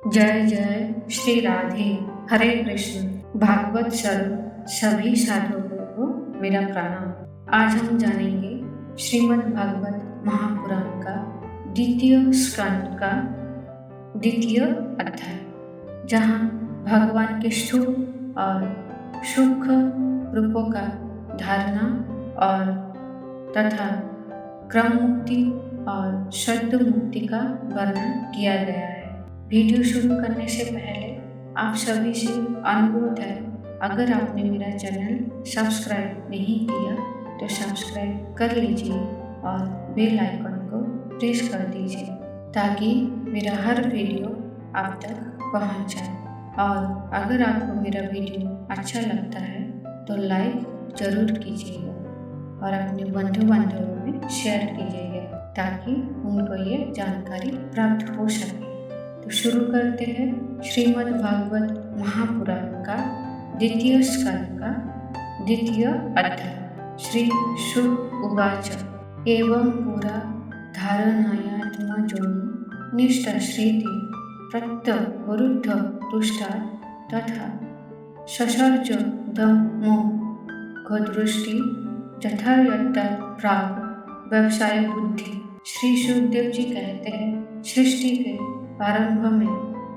जय जय श्री राधे। हरे कृष्ण। भागवत स्वरूप सभी साधकों को मेरा प्रणाम। आज हम जानेंगे श्रीमद् भागवत महापुराण का द्वितीय स्कंद का द्वितीय अध्याय, जहाँ भगवान के स्थूल और सूक्ष्म रूपों का धारणा और तथा क्रम मुक्ति और शब्द मुक्ति का वर्णन किया गया है। वीडियो शुरू करने से पहले आप सभी से अनुरोध है, अगर आपने मेरा चैनल सब्सक्राइब नहीं किया तो सब्सक्राइब कर लीजिए और बेल आइकन को प्रेस कर दीजिए ताकि मेरा हर वीडियो आप तक पहुंच जाए। और अगर आपको मेरा वीडियो अच्छा लगता है तो लाइक ज़रूर कीजिएगा और अपने बंधु बांधवों में शेयर कीजिएगा ताकि उनको ये जानकारी प्राप्त हो सके। तो शुरू करते हैं श्रीमद् भागवत महापुराण का द्वितीय स्कंद का द्वितीय अध्याय। श्री शुक उवाच एवं पुरा धारणायात्मजोनि निष्ठश्रीति प्रत्यवरुद्ध तुष्टा तथा ससर्ज दमो घदृष्टि यथायत्त प्राग व्यवसाय बुद्धि। श्री सुखदेव जी कहते हैं, सृष्टि के प्रारंभ में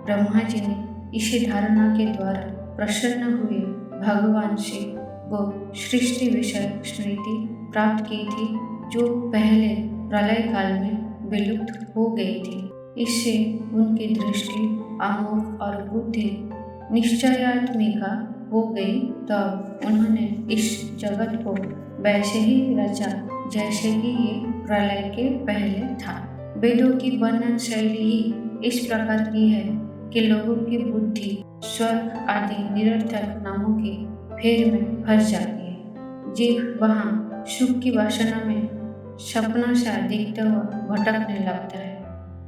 ब्रह्मा जी ने इसी धारणा के द्वारा प्रसन्न हुए भगवान से वो सृष्टि विषय स्मृति प्राप्त की थी जो पहले प्रलय काल में विलुप्त हो गई थी। इससे उनकी दृष्टि अमोघ और बुद्धि निश्चयात्मिका हो गई। तब उन्होंने इस जगत को वैसे ही रचा जैसे कि ये प्रलय के पहले था। वेदों की वर्णन शैली ही इस प्रकार की है कि लोगों की बुद्धि स्वर्ग आदि निरर्थक नामों के फेर में फंस जाती है। जीव वहाँ सुख की वासना में सपना सा दिखता हुआ भटकने लगता है,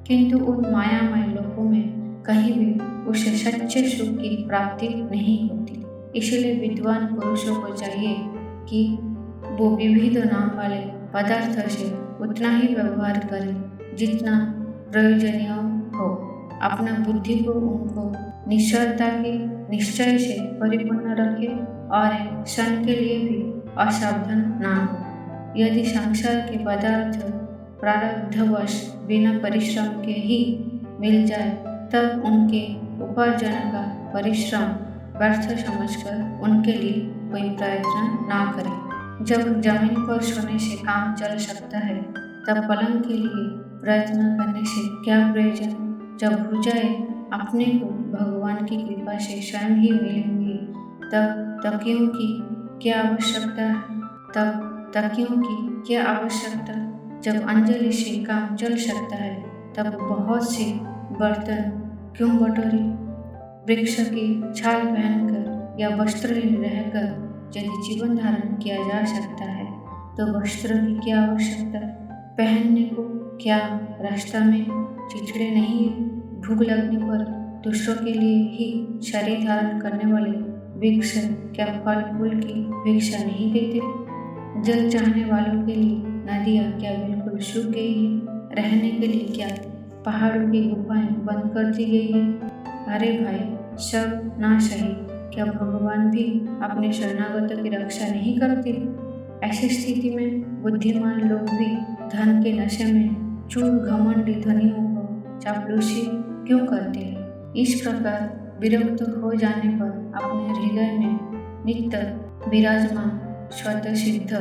किंतु उन मायामय लोकों में कहीं भी उसे सच्चे सुख की प्राप्ति नहीं होती। इसलिए विद्वान पुरुषों को चाहिए कि वो विविध नाम वाले पदार्थ से उतना ही व्यवहार करें जितना प्रयोजनीय हो। अपना बुद्धि को उनको निश्चलता के निश्चय से परिपूर्ण रखे और क्षण के लिए भी असावधान ना हो। यदि संसार के पदार्थ प्रारब्धवश बिना परिश्रम के ही मिल जाए तब उनके उपार्जन का परिश्रम व्यर्थ समझकर उनके लिए कोई प्रयत्न ना करें। जब जमीन पर सोने से काम चल सकता है तब पलंग के लिए प्रयत्न करने से क्या प्रयोजन। जब भुजाएं अपने को भगवान की कृपा से स्वयं ही मिलेंगी तब तकियों की क्या आवश्यकता। तकियों की क्या आवश्यकता। जब अंजलि से काम चल सकता है तब बहुत से बर्तन क्यों बटोरे। वृक्ष की छाल पहनकर या वस्त्रहीन रहकर यदि जीवन धारण किया जा सकता है तो वस्त्र की क्या आवश्यकता। पहनने को क्या रास्ता में चिथड़े नहीं है। भूख लगने पर दूसरों के लिए ही शरीर धारण करने वाले वृक्ष क्या फल फूल की भिक्षा नहीं देते। जल चाहने वालों के लिए नदियाँ क्या बिल्कुल सूख गई है। रहने के लिए क्या पहाड़ों की गुफाएं बंद कर दी गई है। अरे भाई, सब ना सही, क्या भगवान भी अपने शरणागतों की रक्षा नहीं करते। ऐसी स्थिति में बुद्धिमान लोग भी धन के नशे में चूर घमंडी धनियों को चापलूसी क्यों करते हैं। इस प्रकार विरक्त हो जाने पर अपने हृदय में नित्य विराजमान स्वतः सिद्ध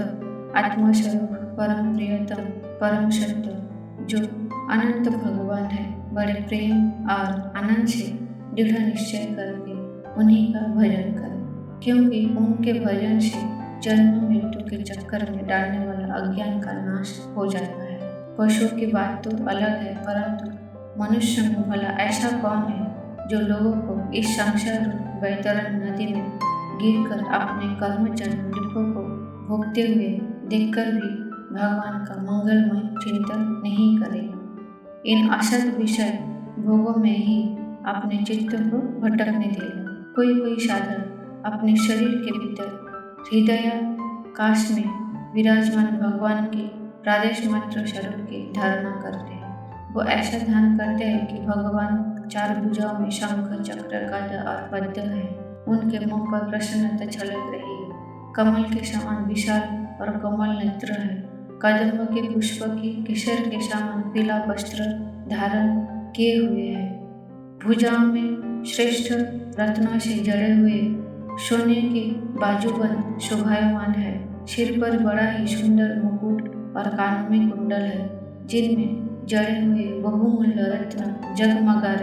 आत्मस्वरूप परम प्रियतम परम सत्य जो अनंत भगवान है, बड़े प्रेम और आनंद से दृढ़ निश्चय करके उन्हीं का भजन करें, क्योंकि उनके भजन से जन्म मृत्यु के चक्कर में डालने वाला अज्ञान का नाश हो जाता है। पशुओं की बात तो अलग है, परंतु मनुष्य में भला ऐसा कौन है जो लोगों को इस संसार वैतरण नदी में गिरकर अपने कर्मजन्य दुखों को भोगते हुए देखकर भी भगवान का मंगलमय चिंतन नहीं करेगा। इन असत विषय भोगों में ही अपने चित्त को भटकने देगा। कोई साधक अपने शरीर के भीतर हृदय काश में विराजमान भगवान के प्रादेश मात्र स्वरूप की धारणा करते हैं। वो ऐसा ध्यान करते हैं कि भगवान चार भुजाओं में शंख, चक्र, गदा और पद्म है। उनके मुख पर प्रसन्नता छलक रही है। कमल के समान विशाल और कोमल नेत्र है। कदम्ब के पुष्प की किशोर के समान पीला वस्त्र धारण किए हुए है। भुजाओं में श्रेष्ठ रत्नों से जड़े हुए सोने के बाजूबंद शोभायमान है। सिर पर बड़ा ही सुंदर मुकुट और कानों में कुंडल है, जिनमें जड़े हुए बहुमूल्य रत्न जगमगा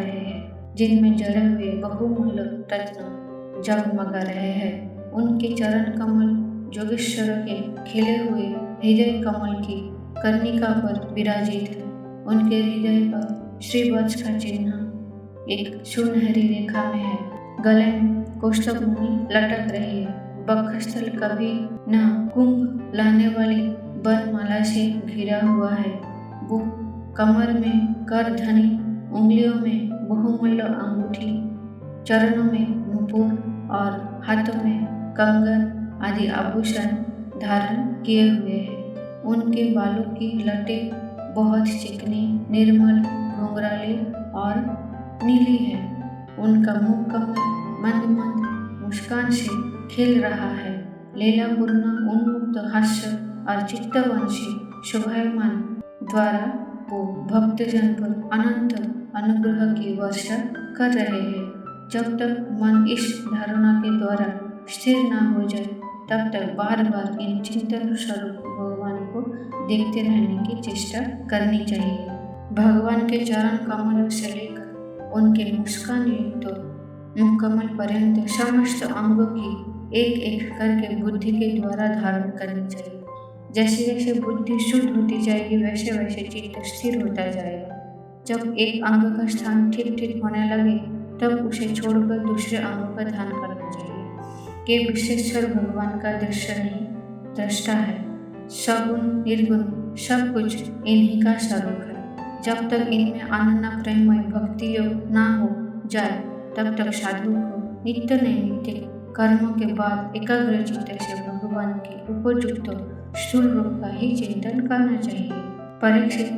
रहे हैं। उनके चरण कमल जोगेश्वर के खिले हुए हृदय कमल की कर्णिका पर विराजित है। उनके हृदय पर श्रीवत्स का चिन्ह एक सुनहरी रेखा में है। गले में कौस्तुभ मुनि लटक रही है। वक्षस्थल कभी न कुंभ लाने वाली वनमाला से घिरा हुआ है। वो कमर में करधनी, उंगलियों में बहुमूल्य अंगूठी, चरणों में नुपुर और हाथों में कंगन आदि आभूषण धारण किए हुए हैं। उनके बालों की लटें बहुत चिकनी, निर्मल, घुंघराली और नीली है। उनका मुख कमल मंद मंद मुस्कान से खिल रहा है। लीलापूर्ण उन्मुक्त हास्य और चित्तवंशी शोभायमान द्वारा वो भक्तजन पर अनंत अनुग्रह की वर्षा कर रहे हैं। जब तक मन इस धारणा के द्वारा स्थिर न हो जाए, तब तक बार बार इन चिंतन स्वरूप भगवान को देखते रहने की चेष्टा करनी चाहिए। भगवान के चरण कमलों से लेकर उनके मुस्कान युक्त मुखकमल पर्यंत समस्त अंगों की एक एक करके बुद्धि के द्वारा धारण करनी चाहिए। जैसे जैसे बुद्धि शुद्ध होती जाएगी, वैसे वैसे चित्त स्थिर होता जाएगा। जब एक अंग का स्थान ठीक ठीक होने लगे, तब उसे छोड़कर दूसरे अंगों का ध्यान करना चाहिए। कि विश्वेश्वर भगवान का दृश्य नहीं, दृष्टा है। सगुण निर्गुण सब कुछ इन्हीं का स्वरूप है। जब तक इनमें अनन्य प्रेममय भक्ति योग ना हो जाए, तब तक साधु को नित्य नैमित्तिक कर्मों के बाद एकाग्र चित्त से भगवान के उपयुक्त स्थूल रूप का ही चिंतन करना चाहिए। परीक्षित,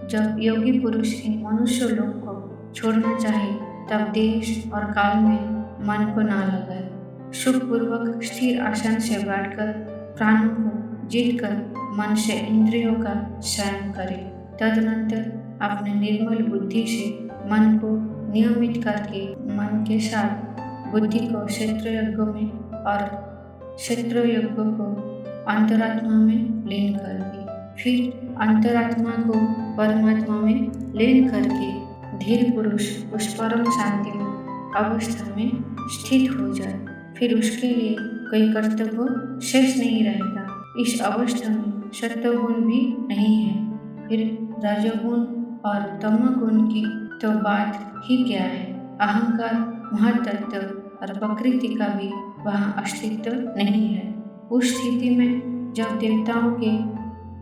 जब योगी पुरुष इन मनुष्य लोक को छोड़ना चाहे, तब देश और काल में मन को ना लगाए। सुखपूर्वक स्थिर आसन से बैठकर प्राणों को जीतकर मन से इंद्रियों का संयम करे। तदनंतर अपने निर्मल बुद्धि से मन को नियमित करके मन के साथ बुद्धि को क्षेत्रयज्ञ में और क्षेत्रयज्ञ को अंतरात्मा में लीन कर दी। फिर अंतरात्मा को परमात्मा में लीन करके धीर पुरुष उस परम शांति अवस्था में स्थित हो जाए। फिर उसके लिए कोई कर्तव्य शेष नहीं रहता। इस अवस्था में सत्वगुण भी नहीं है। फिर रजोगुण और तमोगुण की तो बात ही क्या है। अहंकार, महत्त्व और प्रकृति का भी वहाँ अस्तित्व नहीं है। उस स्थिति में जब देवताओं के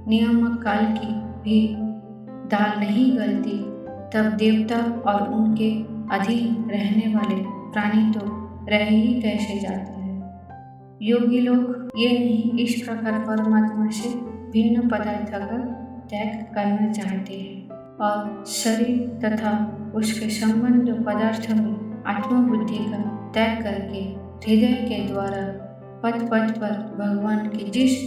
नियामक काल की भी दाल नहीं गलती, तब देवता और उनके अधीन रहने वाले प्राणी तो रह ही कैसे जाते हैं। योगी लोग ये नहीं इस प्रकार परमात्मा से भिन्न पदार्थ का त्याग करना चाहते हैं और शरीर तथा उसके संबंध पदार्थ में आत्मबुद्धि का त्याग करके हृदय के द्वारा पद पद पर भगवान के जिस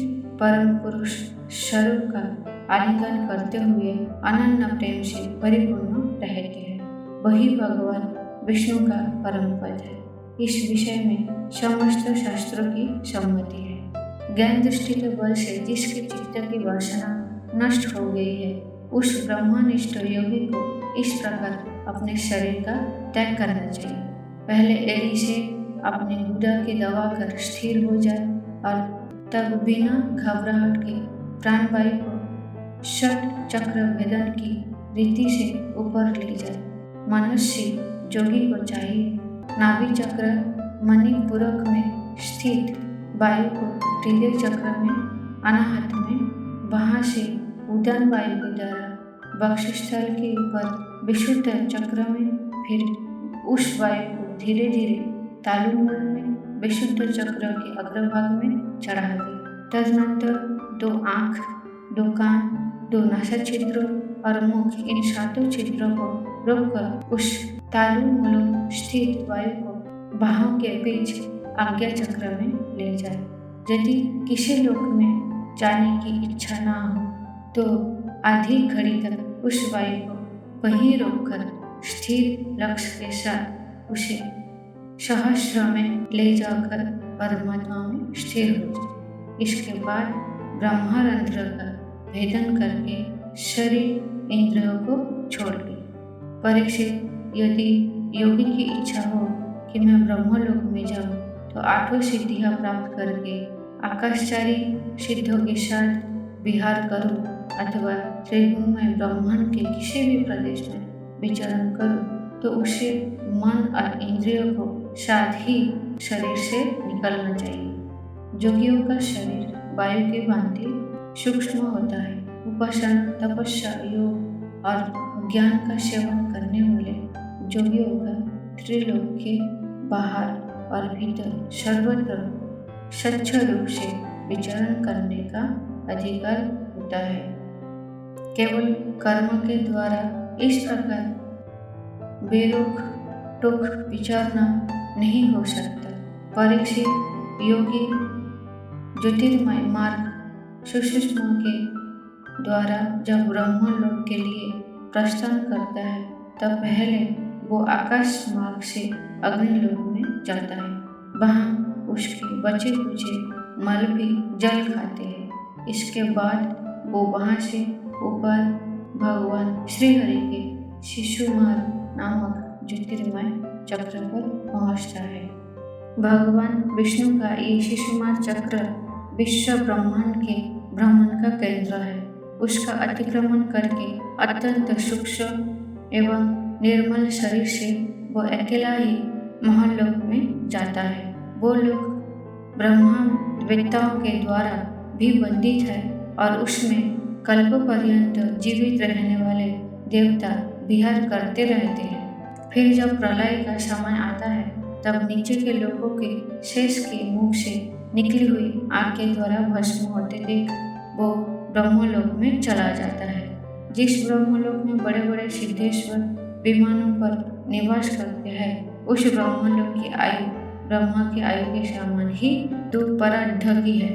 परम पुरुष स्वरूप का आलिंगन करते हुए अनन्य प्रेम से परिपूर्ण रहते हैं, वही भगवान विष्णु का परम पद है। इस विषय में समस्त शास्त्रों की सम्मति है। ज्ञान दृष्टि के बल से जिसके चित्त की वासना नष्ट हो गई है, उस ब्रह्मनिष्ठ योगी को इस प्रकार अपने शरीर का त्याग करना चाहिए। पहले एड़ी से अपने गुदा की दवा कर स्थिर हो जाए और तब बिना घबराहट के प्राणवायु को षट चक्र भेदन की रीति से ऊपर ले जाए। मनुष्य जोगी को चाहिए नाभि चक्र मणिपूरक में स्थित वायु को हृदय चक्र में अनाहत में, वहाँ से उदन वायु के द्वारा वक्षस्थल के ऊपर विशुद्ध चक्र में, फिर उस वायु को धीरे धीरे तालुमूल में विशुद्ध चक्र के अग्रभाग में चढ़ा दे। तदनंतर 2 आँख, 2 कान, 2 नासा छिद्र और मुख, इन 7 छिद्रों को रोककर उस तालु मूलों स्थित वायु को बाहों के बीच आज्ञा चक्र में ले जाए। यदि किसी लोक में जाने की इच्छा ना हो तो आधी घड़ी तक उस वायु को वहीं रोककर स्थिर लक्ष्य के साथ उसे सहस्र में ले जाकर परमात्मा में स्थिर हो जाए। इसके बाद ब्रह्मरंध्र का भेदन करके शरीर इंद्रियों को छोड़ दे। परीक्षित, यदि योगी की इच्छा हो कि मैं ब्रह्मलोक में जाऊं तो 8 सिद्धियां प्राप्त करके आकाशचारी सिद्धों के साथ विहार करूं अथवा त्रिगुणमय ब्रह्मांड के किसी भी प्रदेश में विचरण करूं तो उसे मन और इंद्रियों को साथ ही शरीर से निकलना चाहिए। योगियों का शरीर वायु के भांति सूक्ष्म होता है। उपासना, तपस्या, योग और ज्ञान का सेवन करने वाले योगियों का त्रिलोक के बाहर और भीतर सर्वत्र स्वच्छ रूप से विचरण करने का अधिकार होता है। केवल कर्म के द्वारा इस प्रकार बेरोक टोक विचरना नहीं हो सकता। परीक्षित, योगी ज्योतिर्मय मार्ग सुषुम्ना के द्वारा जब ब्रह्मलोक के लिए प्रस्थान करता है तब पहले वो आकाश मार्ग से अग्निलोक में जाता है। वहाँ उसके बचे कुचे मल भी जल खाते हैं। इसके बाद वो वहाँ से ऊपर भगवान श्रीहरि के शिशुमार्ग नामक ज्योतिर्मय चक्र पर पहुँचता है। भगवान विष्णु का ये शिशुमार्ग चक्र विश्व ब्रह्मांड के भ्रमण का केंद्र है। उसका अतिक्रमण करके अत्यंत सूक्ष्म एवं निर्मल शरीर से वो अकेला ही महलोक में जाता है। वो लोक ब्रह्मवेत्ताओं के द्वारा भी बंदित है और उसमें कल्प पर्यंत जीवित रहने वाले देवता विहार करते रहते हैं। फिर जब प्रलय का समय आता है तब नीचे के लोगों के शेष के मुख से निकली हुई आग के द्वारा भस्म होते देख वो ब्रह्मलोक में चला जाता है। जिस ब्रह्मलोक में बड़े बड़े सिद्धेश्वर विमानों पर निवास करते हैं उस ब्रह्मलोक की आयु ब्रह्मा की आयु के समान ही दुपराढ़ी है।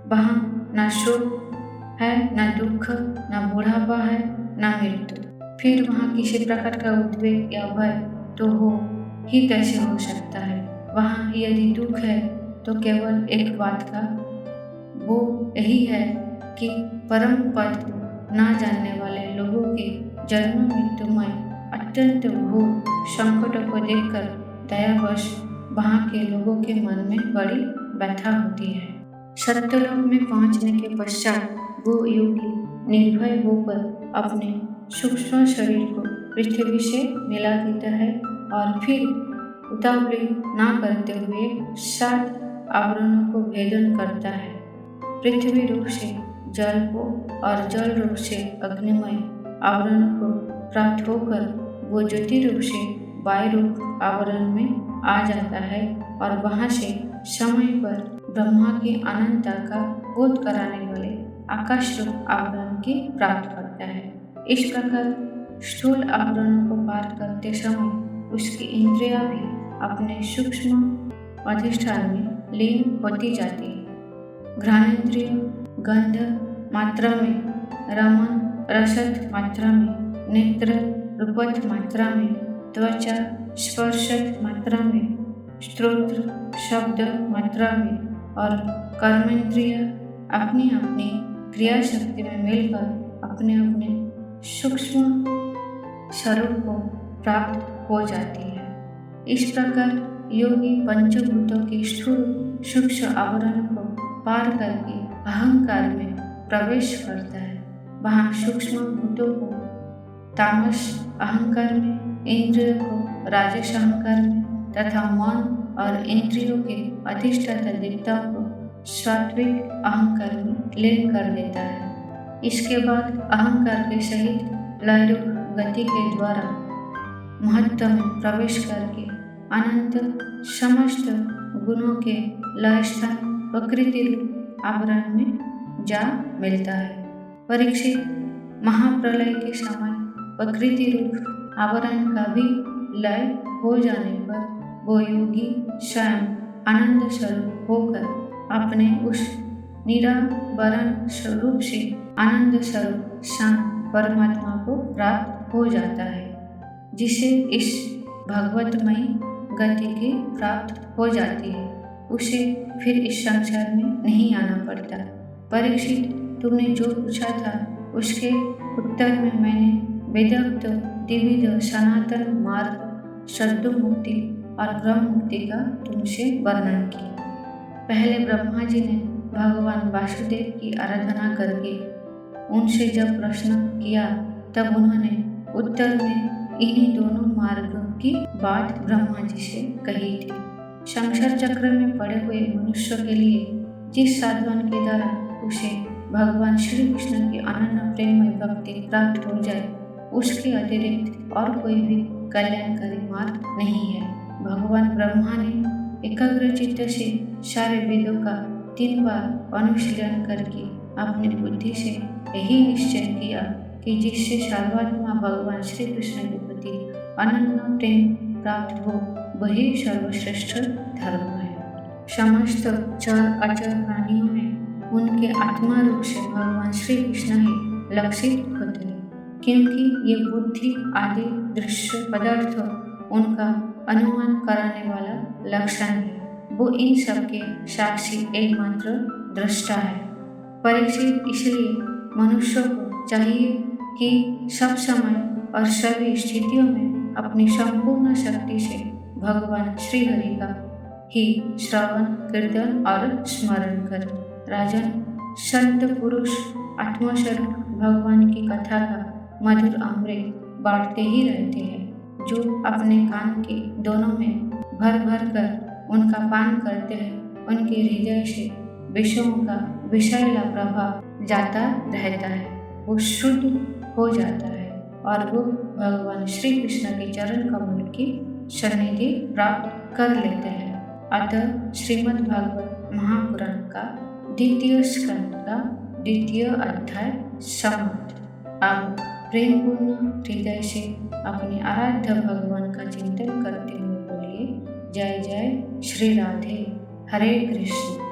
वहाँ न शोक है, न दुख, न बुढ़ापा है, न मृत्यु। फिर वहाँ किसी प्रकार का उद्वेग या भय तो हो ही कैसे हो सकता है। वहाँ यदि दुख है तो केवल एक बात का, वो यही है कि परम पद को ना जानने वाले लोगों के जन्म मृत्युमय अत्यंत घोर संकटों को देखकर दयावश वहाँ के लोगों के मन में बड़ी व्यथा होती है। सत्यलोक में पहुँचने के पश्चात वो योगी निर्भय होकर अपने सूक्ष्म शरीर को पृथ्वी से मिला देता है और फिर उतावली ना करते हुए 7 आवरणों को भेदन करता है। पृथ्वी रूप से जल को और जल रूप से अग्निमय आवरण को प्राप्त होकर वो ज्योति रूप से वायु रूप आवरण में आ जाता है और वहाँ से समय पर ब्रह्मा की अनंतता का बोध कराने वाले आकाश रूप आवरण की प्राप्त करता है। इस प्रकार स्थूल आवरणों को पार करते समय उसकी इंद्रियां भी अपने सूक्ष्म अधिष्ठान में लीन होती जाती है। घ्राणेन्द्रिय गंध मात्रा में, रमन रसद मात्रा में, नेत्र रूपथ मात्रा में, त्वचा स्पर्शत मात्रा में, श्रोत्र शब्द मात्रा में और कर्मेंद्रिय अपनी अपनी क्रिया शक्ति में मिलकर अपने अपने सूक्ष्म स्वरूप को प्राप्त हो जाती है। इस प्रकार योगी पंचभूतों के स्थूल सूक्ष्म आवरण को पार करके अहंकार में प्रवेश करता है। वहाँ सूक्ष्म भूतों को तामस अहंकार में, इंद्रियों को राजस अहंकार में तथा मन और इंद्रियों के अधिष्ठाता देवताओं को सात्विक अहंकार में लीन कर देता है। इसके बाद अहंकार के सहित लयरूप गति के द्वारा महत्व में प्रवेश करके अनंत समस्त गुणों के लय स्थान प्रकृति रूप आवरण में जा मिलता है। परीक्षित, महाप्रलय के समय प्रकृति रूप आवरण का भी लय हो जाने पर वो योगी स्वयं आनंद स्वरूप होकर अपने उस निरावरण स्वरूप से आनंद स्वरूप शांत परमात्मा को प्राप्त हो जाता है, जिसे इस भगवतमयी गति की प्राप्त हो जाती है। उसे फिर इस संसार में नहीं आना पड़ता। परीक्षित, तुमने जो पूछा था उसके उत्तर में मैंने वेदोक्त द्विविध सनातन मार्ग सद्गुण मुक्ति और ब्रह्म मुक्ति का तुमसे वर्णन किया। पहले ब्रह्मा जी ने भगवान वासुदेव की आराधना करके उनसे जब प्रश्न किया तब उन्होंने उत्तर में इन्हीं दोनों मार्गों की बात ब्रह्मा जी से कही थी। संसार चक्र में पड़े हुए मनुष्य के लिए जिस साधन के द्वारा उसे भगवान श्री कृष्ण की अनन्य प्रेम में भक्ति प्राप्त हो जाए, उसके अतिरिक्त और कोई भी कल्याणकारी मार्ग नहीं है। भगवान ब्रह्मा ने एकाग्रचित्त से सारे वेदों का 3 बार अनुशीलन करके अपनी बुद्धि से यही निश्चय किया कि जिससे सर्वात्मा भगवान श्री कृष्ण के प्रति अनन्य प्रेम प्राप्त हो वही सर्वश्रेष्ठ धर्म है। समस्त चर अचर प्राणियों में उनके आत्मा रूप से भगवान श्री कृष्ण ही लक्षित होते हैं, क्योंकि ये बुद्धि आदि दृश्य पदार्थ उनका अनुमान कराने वाला लक्षण है। वो इन सबके साक्षी एकमात्र दृष्टा है। परीक्षित, इसलिए मनुष्य को चाहिए कि सब समय और सभी स्थितियों में अपनी संपूर्ण शक्ति से भगवान श्री हरि का ही श्रवण कीर्तन और स्मरण करें। राजन, संत पुरुष आत्मस्वरूप भगवान की कथा का मधुर अमृत बांटते ही रहते हैं। जो अपने कान के दोनों में भर भर कर उनका पान करते हैं, उनके हृदय से विषयों का विषैला प्रभाव जाता रहता है, वो शुद्ध हो जाता है और वो भगवान श्री कृष्ण के चरण कमल की सन्निधि प्राप्त कर लेते हैं। अतः श्रीमद् भागवत महापुराण का 2 स्कंद का 2 अध्याय समाप्त। अब प्रेमपूर्ण हृदय से अपने आराध्य भगवान का चिंतन करते हुए बोलिए, जय जय श्री राधे। हरे कृष्ण।